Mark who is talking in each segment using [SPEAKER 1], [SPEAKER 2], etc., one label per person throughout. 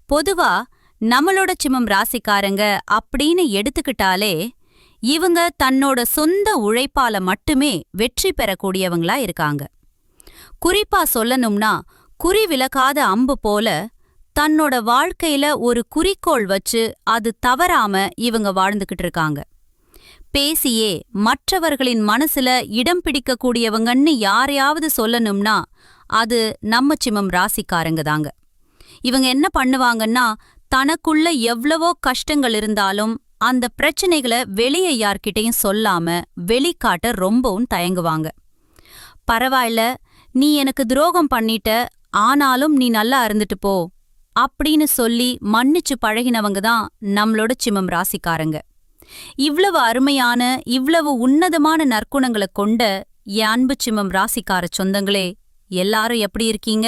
[SPEAKER 1] பொதுவா நம்மளோட சிம்மம் ராசிக்காரங்க அப்படின்னு எடுத்துக்கிட்டாலே இவங்க தன்னோட சொந்த உழைப்பால மட்டுமே வெற்றி பெறக்கூடியவங்களா இருக்காங்க. குறிப்பா சொல்லணும்னா குறி விலகாத அம்பு போல தன்னோட வாழ்க்கையில ஒரு குறிக்கோள் வச்சு அது தவறாம இவங்க வாழ்ந்துகிட்டு இருக்காங்க. பேசியே மற்றவர்களின் மனசுல இடம் பிடிக்கக்கூடியவங்கன்னு யாரையாவது சொல்லணும்னா அது நம்ம சிம்மம் ராசிக்காரங்க தாங்க. இவங்க என்ன பண்ணுவாங்கன்னா, தனக்குள்ள எவ்வளவோ கஷ்டங்கள் இருந்தாலும் அந்த பிரச்சனைகளை வெளியே யார்கிட்டையும் சொல்லாம வெளிக்காட்ட ரொம்பவும் தயங்குவாங்க. பரவாயில்ல, நீ எனக்கு துரோகம் பண்ணிட்ட, ஆனாலும் நீ நல்லா இருந்துட்டு போ அப்படின்னு சொல்லி மன்னிச்சு பழகினவங்க தான் நம்மளோட சிம்மம் ராசிக்காரங்க. இவ்வளவு அருமையான இவ்வளவு உன்னதமான நற்குணங்களை கொண்ட என் அன்பு சிம்மம் ராசிக்கார சொந்தங்களே, எல்லாரும் எப்படி இருக்கீங்க?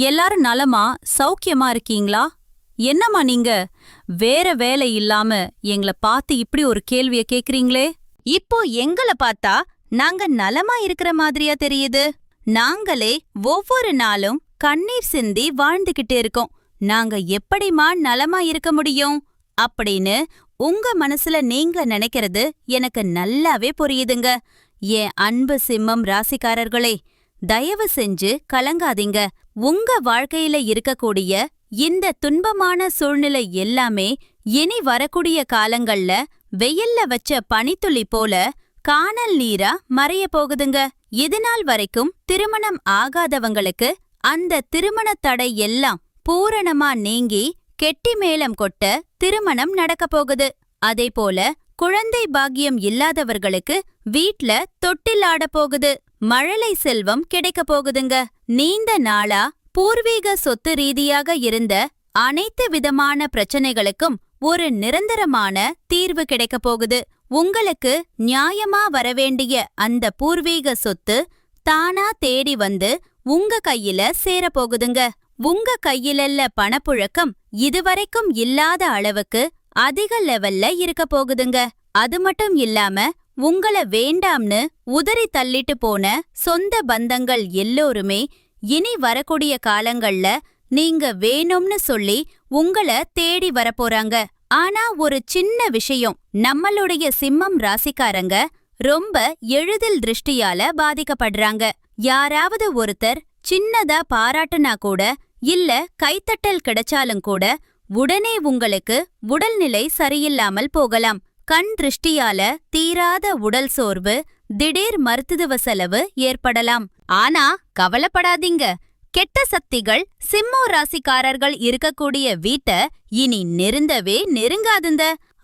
[SPEAKER 1] எல்லாரும் நலமா சௌக்கியமா இருக்கீங்களா? என்னம்மா நீங்க வேற வேலை இல்லாம எங்களை பார்த்து இப்படி ஒரு கேள்விய கேக்குறீங்களே? இப்போ எங்களை பார்த்தா நாங்க நலமா இருக்கிற மாதிரியா தெரியுது? நாங்களே ஒவ்வொரு நாளும் கண்ணீர் சிந்தி வாழ்ந்துகிட்டே இருக்கோம். நாங்க எப்படிமா நலமா இருக்க முடியும் அப்படின்னு உங்க மனசுல நீங்க நினைக்கிறது எனக்கு நல்லாவே புரியுதுங்க. என் அன்பு சிம்மம் ராசிக்காரர்களே, தயவு செஞ்சு கலங்காதீங்க. உங்க வாழ்க்கையில இருக்கக்கூடிய இந்த துன்பமான சூழ்நிலை எல்லாமே இனி வரக்கூடிய காலங்கள்ல வெயில்ல வச்ச பனித்துளி போல கானல் நீரா மறைய போகுதுங்க. இதுநாள் வரைக்கும் திருமணம் ஆகாதவங்களுக்கு அந்த திருமண தடை எல்லாம் பூரணமா நீங்கி கெட்டி மேளம் கொட்ட திருமணம் நடக்க போகுது. அதே போல குழந்தை பாக்கியம் இல்லாதவர்களுக்கு வீட்ல தொட்டில் ஆட போகுது. மழலை செல்வம் கிடைக்க போகுதுங்க. நீண்ட நாளா பூர்வீக சொத்து ரீதியாக இருந்த அனைத்து விதமான பிரச்சனைகளுக்கும் ஒரு நிரந்தரமான தீர்வு கிடைக்க போகுது. உங்களுக்கு நியாயமா வரவேண்டிய அந்த பூர்வீக சொத்து தானா தேடி வந்து உங்க கையில சேரப்போகுதுங்க. உங்க கையிலல்ல பணப்புழக்கம் இதுவரைக்கும் இல்லாத அளவுக்கு அதிக லெவல்ல இருக்க போகுதுங்க. அது மட்டும் இல்லாம உங்கள வேண்டாம்னு உதறி தள்ளிட்டு போன சொந்த பந்தங்கள் எல்லோருமே இனி வரக்கூடிய காலங்கள்ல நீங்க வேணும்னு சொல்லி உங்கள தேடி வரப்போறாங்க. ஆனா ஒரு சின்ன விஷயம், நம்மளுடைய சிம்மம் ராசிக்காரங்க ரொம்ப எளிதில் திருஷ்டியால பாதிக்கப்படுறாங்க. யாராவது ஒருத்தர் சின்னதா பாராட்டுனா கூட இல்ல கைத்தட்டல் கிடைச்சாலும் கூட உடனே உங்களுக்கு உடல்நிலை சரியில்லாமல் போகலாம். கண் திருஷ்டியால தீராத உடல் சோர்வு, திடீர் மருத்துவ செலவு ஏற்படலாம். ஆனா கவலைப்படாதீங்க, கெட்ட சக்திகள் சிம்ம ராசிக்காரர்கள் இருக்கக்கூடிய வீட்ட இனி நெருங்கவே நெருங்காதுங்க.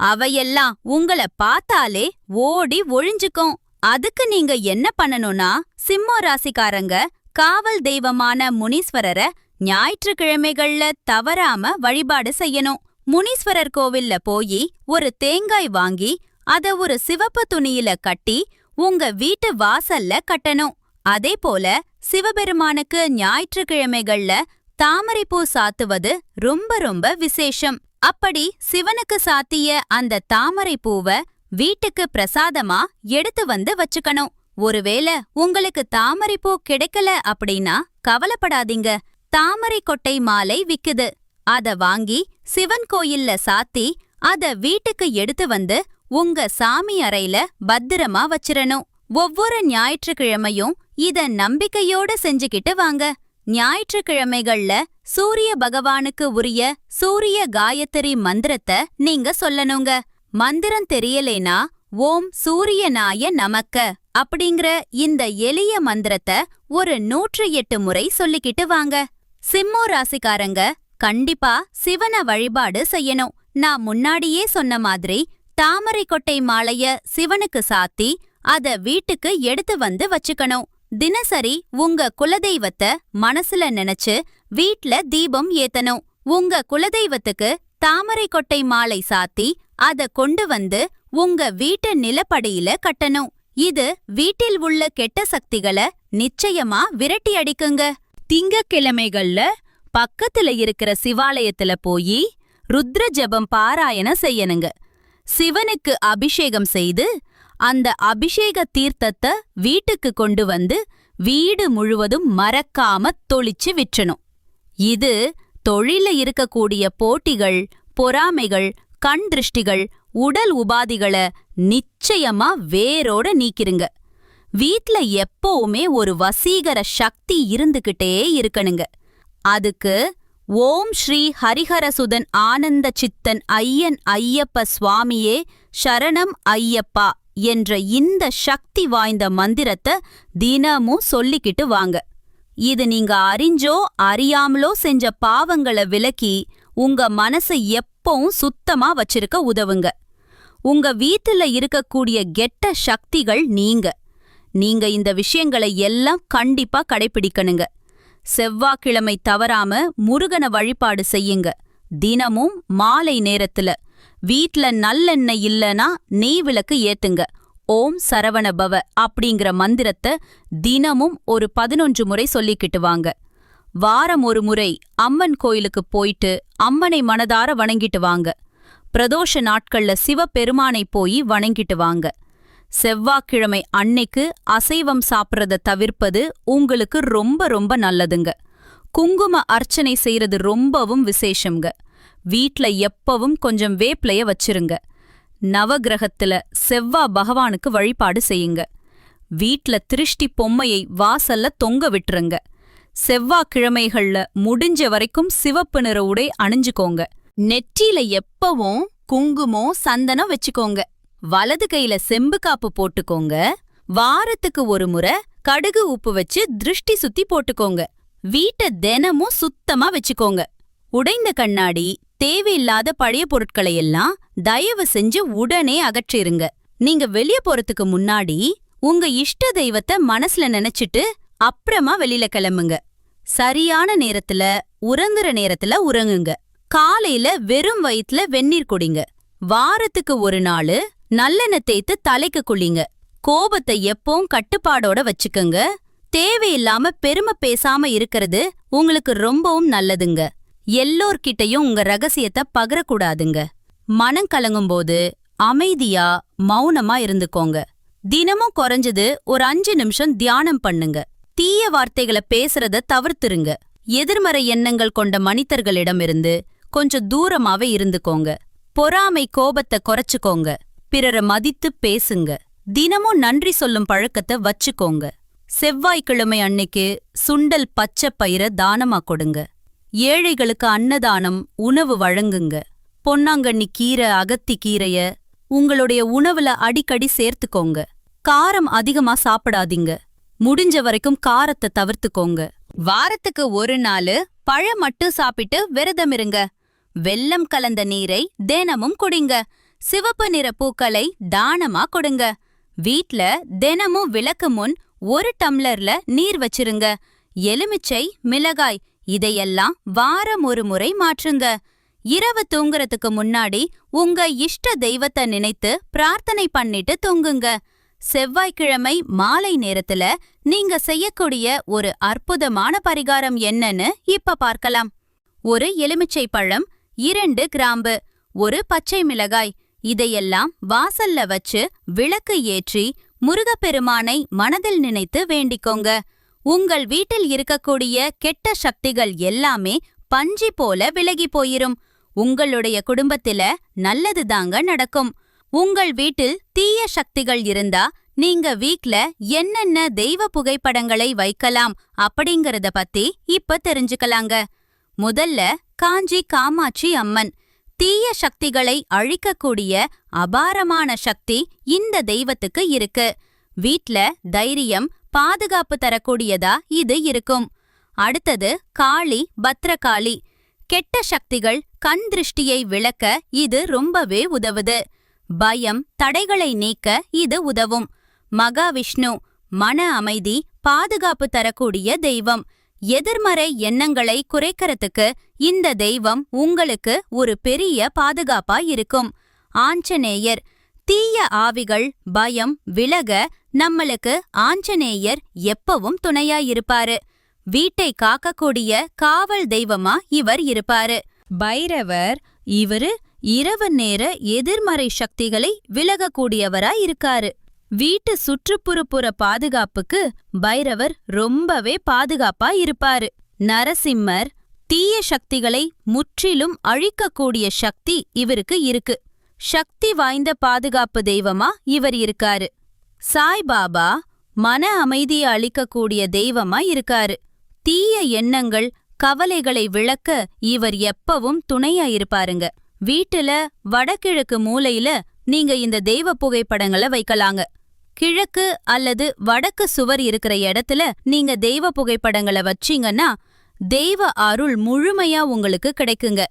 [SPEAKER 1] அவையெல்லாம் உங்கள பார்த்தாலே ஓடி ஒழிஞ்சுக்கும். அதுக்கு நீங்க என்ன பண்ணணும்னா, சிம்ம ராசிக்காரங்க காவல் தெய்வமான முனீஸ்வரரை ஞாயிற்றுக்கிழமைகள்ல தவறாம வழிபாடு செய்யணும். முனீஸ்வரர் கோவில்ல போய் ஒரு தேங்காய் வாங்கி அத ஒரு சிவப்பு துணியில கட்டி உங்க வீட்டு வாசல்ல கட்டணும். அதே போல சிவபெருமானுக்கு ஞாயிற்றுக்கிழமைகள்ல தாமரைப்பூ சாத்துவது ரொம்ப ரொம்ப விசேஷம். அப்படி சிவனுக்கு சாத்திய அந்த தாமரை பூவ வீட்டுக்கு பிரசாதமா எடுத்து வந்து வச்சுக்கணும். ஒருவேளை உங்களுக்கு தாமரைப்பூ கிடைக்கல அப்படின்னா கவலைப்படாதீங்க, தாமரை கொட்டை மாலை விக்குது. அத வாங்கி சிவன் கோயில்ல சாத்தி அத வீட்டுக்கு எடுத்து வந்து உங்க சாமி அறையில பத்திரமா வச்சிரணும். ஒவ்வொரு ஞாயிற்றுக்கிழமையும் இத நம்பிக்கையோட செஞ்சுக்கிட்டு வாங்க. ஞாயிற்றுக்கிழமைகள்ல சூரிய பகவானுக்கு உரிய சூரிய காயத்ரி மந்திரத்தை நீங்க சொல்லணுங்க. மந்திரம் தெரியலேனா ஓம் சூரியனாய நமக்க அப்படிங்கிற இந்த எளிய மந்திரத்தை ஒரு 108 முறை சொல்லிக்கிட்டு வாங்க. சிம்ம ராசிக்காரங்க கண்டிப்பா சிவன வழிபாடு செய்யணும். நான் முன்னாடியே சொன்ன மாதிரி தாமரை கொட்டை மாலைய சிவனுக்கு சாத்தி அத வீட்டுக்கு எடுத்து வந்து வச்சுக்கணும். தினசரி உங்க குலதெய்வத்தை மனசுல நினைச்சு வீட்ல தீபம் ஏத்தணும். உங்க குலதெய்வத்துக்கு தாமரை கொட்டை மாலை சாத்தி அத கொண்டு வந்து உங்க வீட்டு நிலப்படியில கட்டணும். இது வீட்டில் உள்ள கெட்ட சக்திகளை நிச்சயமா விரட்டி அடிக்குங்க. திங்கக்கிழமைகள்ல பக்கத்துல இருக்கிற சிவாலயத்துல போய் ருத்ர ஜபம் பாராயணம் செய்யணுங்க. சிவனுக்கு அபிஷேகம் செய்து அந்த அபிஷேக தீர்த்தத்தை வீட்டுக்கு கொண்டு வந்து வீடு முழுவதும் மறக்காம தொளிச்சு விற்றணும். இது தொழில இருக்கக்கூடிய போட்டிகள், பொறாமைகள், கண் திருஷ்டிகள், உடல் உபாதிகள நிச்சயமா வேரோட நீக்கிருங்க. வீட்ல எப்பவுமே ஒரு வசீகர சக்தி இருந்துகிட்டே இருக்கணுங்க. அதுக்கு ஓம் ஸ்ரீ ஹரிஹரசுதன் ஆனந்த சித்தன் ஐயன் ஐயப்ப சுவாமியே சரணம் ஐயப்பா என்ற இந்த சக்தி வாய்ந்த மந்திரத்தை தினமும் சொல்லிக்கிட்டு வாங்க. இது நீங்க அறிஞ்சோ அறியாமலோ செஞ்ச பாவங்களை விலக்கி உங்க மனசை எப்பவும் சுத்தமா வச்சிருக்க உதவுங்க. உங்க வீட்டுல இருக்கக்கூடிய கெட்ட சக்திகள் நீங்க இந்த விஷயங்களை எல்லாம் கண்டிப்பா கடைபிடிக்கணுங்க. செவ்வாய்க்கிழமை தவறாம முருகன வழிபாடு செய்யுங்க. தினமும் மாலை நேரத்துல வீட்ல நல்லெண்ணெய் இல்லனா நெய் விளக்கு ஏத்துங்க. ஓம் சரவண பவ அப்படிங்கிற மந்திரத்தை தினமும் ஒரு 11 முறை சொல்லிக்கிட்டு வாங்க. வாரம் ஒரு முறை அம்மன் கோயிலுக்கு போயிட்டு அம்மனை மனதார வணங்கிட்டு வாங்க. பிரதோஷ நாட்கள்ல சிவபெருமானை போய் வணங்கிட்டு வாங்க. செவ்வாய்க்கிழமை அன்னைக்கு அசைவம் சாப்பிட்றத தவிர்ப்பது உங்களுக்கு ரொம்ப ரொம்ப நல்லதுங்க. குங்கும அர்ச்சனை செய்யறது ரொம்பவும் விசேஷம்ங்க. வீட்ல எப்பவும் கொஞ்சம் வேப்பிலைய வச்சிருங்க. நவகிரகத்துல செவ்வாய் பகவானுக்கு வழிபாடு செய்யுங்க. வீட்ல திருஷ்டி பொம்மையை வாசல்ல தொங்க விட்டுருங்க. செவ்வாய்க்கிழமைகள்ல முடிஞ்ச வரைக்கும் சிவப்பு நிற உடை அணிஞ்சுக்கோங்க. நெற்றியில எப்பவும் குங்குமம், சந்தனம் வச்சுக்கோங்க. வலது கையில செம்பு காப்பு போட்டுக்கோங்க. வாரத்துக்கு ஒரு முறை கடுகு உப்பு வச்சு திருஷ்டி சுத்தி போட்டுக்கோங்க. வீட்டை தினமும் சுத்தமா வச்சுக்கோங்க. உடைந்த கண்ணாடி, தேவையில்லாத பழைய பொருட்களை எல்லாம் தயவு செஞ்சு உடனே அகற்றிருங்க. நீங்க வெளிய போறதுக்கு முன்னாடி உங்க இஷ்ட தெய்வத்தை மனசுல நினைச்சிட்டு அப்புறமா வெளியில கிளம்புங்க. சரியான நேரத்துல உறங்குற நேரத்துல உறங்குங்க. காலையில வெறும் வயித்துல வெந்நீர் குடிங்க. வாரத்துக்கு ஒரு நாள் நல்லெண்ணெய் தேய்த்து தலைக்கு குளிங்க. கோபத்தை எப்பவும் கட்டுப்பாடோட வச்சுக்கங்க. தேவையில்லாம பெருமை பேசாம இருக்கிறது உங்களுக்கு ரொம்பவும் நல்லதுங்க. எல்லோர்கிட்டையும் உங்க ரகசியத்தை பகிரக்கூடாதுங்க. மனம் கலங்கும்போது அமைதியா மௌனமா இருந்துக்கோங்க. தினமும் குறைஞ்சது ஒரு 5 நிமிஷம் தியானம் பண்ணுங்க. தீய வார்த்தைகளை பேசுறத தவிர்த்துருங்க. எதிர்மறை எண்ணங்கள் கொண்ட மனிதர்களிடமிருந்து கொஞ்சம் தூரமாவே இருந்துக்கோங்க. பொறாமை, கோபத்தை குறைச்சுக்கோங்க. பிறரை மதித்து பேசுங்க. தினமும் நன்றி சொல்லும் பழக்கத்தை வச்சுக்கோங்க. செவ்வாய்க்கிழமை அன்னைக்கு சுண்டல், பச்சை பயிரை தானமா கொடுங்க. ஏழைகளுக்கு அன்னதானம், உணவு வழங்குங்க. பொன்னாங்கண்ணி கீரை, அகத்தி கீரைய உங்களுடைய உணவுல அடிக்கடி சேர்த்துக்கோங்க. காரம் அதிகமா சாப்பிடாதீங்க. முடிஞ்ச வரைக்கும் காரத்தை தவிர்த்துக்கோங்க. வாரத்துக்கு ஒரு நாள் பழம் மட்டும் சாப்பிட்டு விரதம் இருங்க. வெல்லம் கலந்த நீரை தினமும் குடிங்க. சிவப்பு நிற பூக்களை தானமா கொடுங்க. வீட்ல தினமும் விளக்கு முன் 1 டம்ளர்ல நீர் வச்சிருங்க. எலுமிச்சை, மிளகாய் இதையெல்லாம் வாரம் ஒரு முறை மாற்றுங்க. இரவு தூங்குறதுக்கு முன்னாடி உங்க இஷ்ட தெய்வத்தை நினைத்து பிரார்த்தனை பண்ணிட்டு தூங்குங்க. செவ்வாய்க்கிழமை மாலை நேரத்துல நீங்க செய்யக்கூடிய ஒரு அற்புதமான பரிகாரம் என்னன்னு இப்ப பார்க்கலாம். ஒரு எலுமிச்சை பழம், 2 கிராம்பு, 1 பச்சை மிளகாய் இதையெல்லாம் வாசல்ல வச்சு விளக்கு ஏற்றி முருகப்பெருமானை மனதில் நினைத்து வேண்டிக்கோங்க. உங்கள் வீட்டில் இருக்கக்கூடிய கெட்ட சக்திகள் எல்லாமே பஞ்சி போல விலகி போயிரும். உங்களுடைய குடும்பத்தில நல்லதுதாங்க நடக்கும். உங்கள் வீட்டில் தீய சக்திகள் இருந்தா நீங்க வீட்ல என்னென்ன தெய்வ புகைப்படங்களை வைக்கலாம் அப்படிங்கறத பத்தி இப்ப தெரிஞ்சுக்கலாங்க. முதல்ல காஞ்சி காமாட்சி அம்மன். தீய சக்திகளை அழிக்கக்கூடிய அபாரமான சக்தி இந்த தெய்வத்துக்கு இருக்கு. வீட்ல தைரியம், பாதுகாப்பு தரக்கூடியதா இது இருக்கும். அடுத்தது காளி, பத்ரகாளி. கெட்ட சக்திகள், கண் திருஷ்டியை விளக்க இது ரொம்பவே உதவுது. பயம், தடைகளை நீக்க இது உதவும். மகாவிஷ்ணு, மன அமைதி, பாதுகாப்பு தரக்கூடிய தெய்வம். எதிர்மறை எண்ணங்களை குறைக்கிறதுக்கு இந்த தெய்வம் உங்களுக்கு ஒரு பெரிய பாதுகாப்பா இருக்கும். ஆஞ்சநேயர். தீய ஆவிகள், பயம் விலக நம்மளுக்கு ஆஞ்சநேயர் எப்பவும் துணையாயிருப்பாரு. வீட்டை காக்கக்கூடிய காவல் தெய்வமா இவர் இருப்பாரு. பைரவர். இவரு இரவு நேர எதிர்மறை சக்திகளை விலகக்கூடியவரா இருக்காரு. வீட்டு சுற்றுப்புறப்புற பாதுகாப்புக்கு பைரவர் ரொம்பவே பாதுகாப்பா இருப்பாரு. நரசிம்மர். தீய சக்திகளை முற்றிலும் அழிக்கக்கூடிய சக்தி இவருக்கு இருக்கு. சக்தி வாய்ந்த பாதுகாப்பு தெய்வமா இவர் இருக்காரு. சாய்பாபா மன அமைதியை அளிக்கக்கூடிய தெய்வமா இருக்காரு. தீய எண்ணங்கள், கவலைகளை விளக்க இவர் எப்பவும் துணையா இருப்பாருங்க. வீட்டுல வடகிழக்கு மூலையில நீங்க இந்த தெய்வ புகைப்படங்களை வைக்கலாங்க. கிழக்கு அல்லது வடக்கு சுவர் இருக்கிற இடத்துல நீங்க தெய்வ புகைப்படங்களை வச்சீங்கன்னா தெய்வ அருள் முழுமையா உங்களுக்கு கிடைக்குங்க.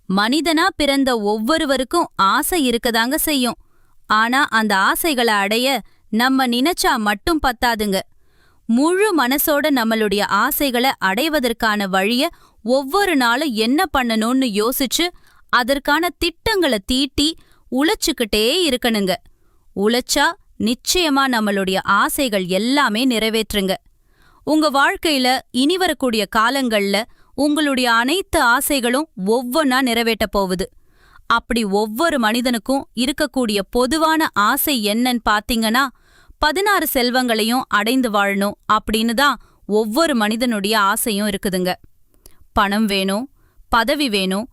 [SPEAKER 1] மனிதனா பிறந்த ஒவ்வொருவருக்கும் ஆசை இருக்கதாங்க செய்யும். ஆனா அந்த ஆசைகளை அடைய நம்ம நினைச்சா மட்டும் பத்தாதுங்க. முழு மனசோட நம்மளுடைய ஆசைகளை அடைவதற்கான வழிய ஒவ்வொரு நாளும் என்ன பண்ணணும்னு யோசிச்சு அதற்கான திட்டங்களை தீட்டி உழைச்சுக்கிட்டே இருக்கணுங்க. உழைச்சா நிச்சயமா நம்மளுடைய ஆசைகள் எல்லாமே நிறைவேற்றுங்க. உங்க வாழ்க்கையில இனி வரக்கூடிய காலங்கள்ல உங்களுடைய அனைத்து ஆசைகளும் ஒவ்வொன்னா நிறைவேற்ற போகுது. அப்படி ஒவ்வொரு மனிதனுக்கும் இருக்கக்கூடிய பொதுவான ஆசை என்னன்னு பாத்தீங்கன்னா 16 செல்வங்களையும் அடைந்து வாழணும் அப்படின்னு தான் ஒவ்வொரு மனிதனுடைய ஆசையும் இருக்குதுங்க. பணம் வேணும், பதவி வேணும்,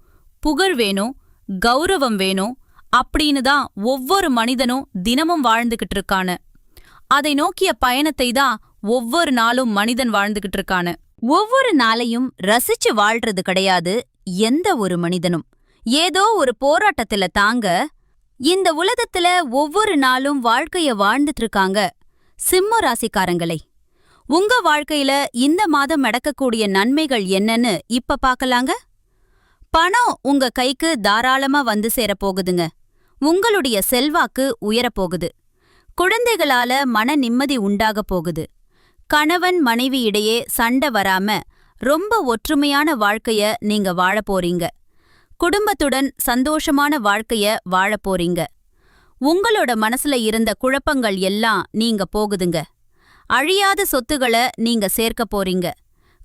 [SPEAKER 1] புகழ் வேணும், கௌரவம் வேணும் அப்படின்னு தான் ஒவ்வொரு மனிதனும் தினமும் வாழ்ந்துகிட்டு இருக்கானு. அதை நோக்கிய பயணத்தை தான் ஒவ்வொரு நாளும் மனிதன் வாழ்ந்துகிட்டு இருக்கானு. ஒவ்வொரு நாளையும் ரசிச்சு வாழ்றது கிடையாது எந்த ஒரு மனிதனும். ஏதோ ஒரு போராட்டத்துல தாங்க இந்த உலகத்துல ஒவ்வொரு நாளும் வாழ்க்கைய வாழ்ந்துட்டு இருக்காங்க. சிம்ம ராசிக்காரங்களே, உங்க வாழ்க்கையில இந்த மாதம் நடக்கக்கூடிய நன்மைகள் என்னன்னு இப்ப பாக்கலாங்க. பணம் உங்க கைக்கு தாராளமா வந்து சேரப்போகுதுங்க. உங்களுடைய செல்வாக்கு உயரப்போகுது. குழந்தைகளால மன நிம்மதி உண்டாக போகுது. கணவன் மனைவி இடையே சண்டை வராம ரொம்ப ஒற்றுமையான வாழ்க்கைய நீங்க வாழப் போறீங்க. குடும்பத்துடன் சந்தோஷமான வாழ்க்கைய வாழப் போறீங்க. உங்களோட மனசுல இருந்த குழப்பங்கள் எல்லாம் நீங்க போகுதுங்க. அழியாத சொத்துக்களை நீங்க சேர்க்க போறீங்க.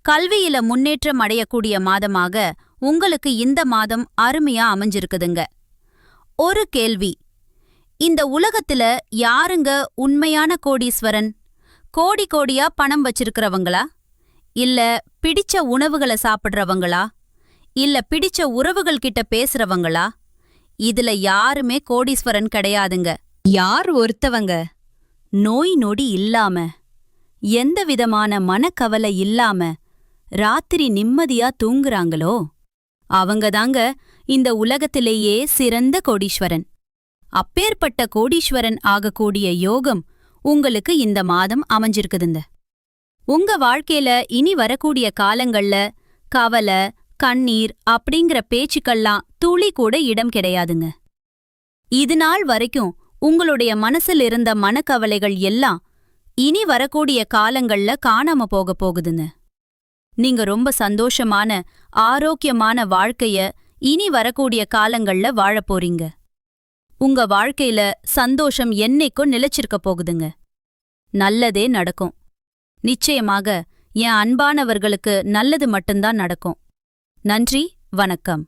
[SPEAKER 1] கல்வியில முன்னேற்றம் அடையக்கூடிய மாதமாக உங்களுக்கு இந்த மாதம் அருமையா அமைஞ்சிருக்குதுங்க. ஒரு கேள்வி, இந்த உலகத்துல யாருங்க உண்மையான கோடீஸ்வரன்? கோடி கோடியா பணம் வச்சிருக்கிறவங்களா? இல்ல பிடிச்ச உணவுகளை சாப்பிடுறவங்களா? இல்ல பிடிச்ச உறவுகள் கிட்ட பேசுறவங்களா? இதுல யாருமே கோடீஸ்வரன் கிடையாதுங்க. யார் ஒருத்தவங்க நோய் நொடி இல்லாம, எந்த விதமான மனக்கவலை இல்லாம ராத்திரி நிம்மதியா தூங்குறாங்களோ அவங்கதாங்க இந்த உலகத்திலேயே சிறந்த கோடீஸ்வரன். அப்பேற்பட்ட கோடீஸ்வரன் ஆகக்கூடிய யோகம் உங்களுக்கு இந்த மாதம் அமைஞ்சிருக்குதுங்க. உங்க வாழ்க்கையில இனி வரக்கூடிய காலங்கள்ல கவலை, கண்ணீர் அப்படிங்கிற பேச்சுக்கெல்லாம் துளி கூட இடம் கிடையாதுங்க. இது நாள் வரைக்கும் உங்களுடைய மனசில் இருந்த மனக்கவலைகள் எல்லாம் இனி வரக்கூடிய காலங்கள்ல காணாம போக போகுதுங்க. நீங்க ரொம்ப சந்தோஷமான ஆரோக்கியமான வாழ்க்கைய இனி வரக்கூடிய காலங்கள்ல வாழப் போறீங்க. உங்க வாழ்க்கையில சந்தோஷம் என்னைக்கும் நிலைச்சிருக்க போகுதுங்க. நல்லதே நடக்கும். நிச்சயமாக என் அன்பானவர்களுக்கு நல்லது மட்டும்தான் நடக்கும். நன்றி, வணக்கம்.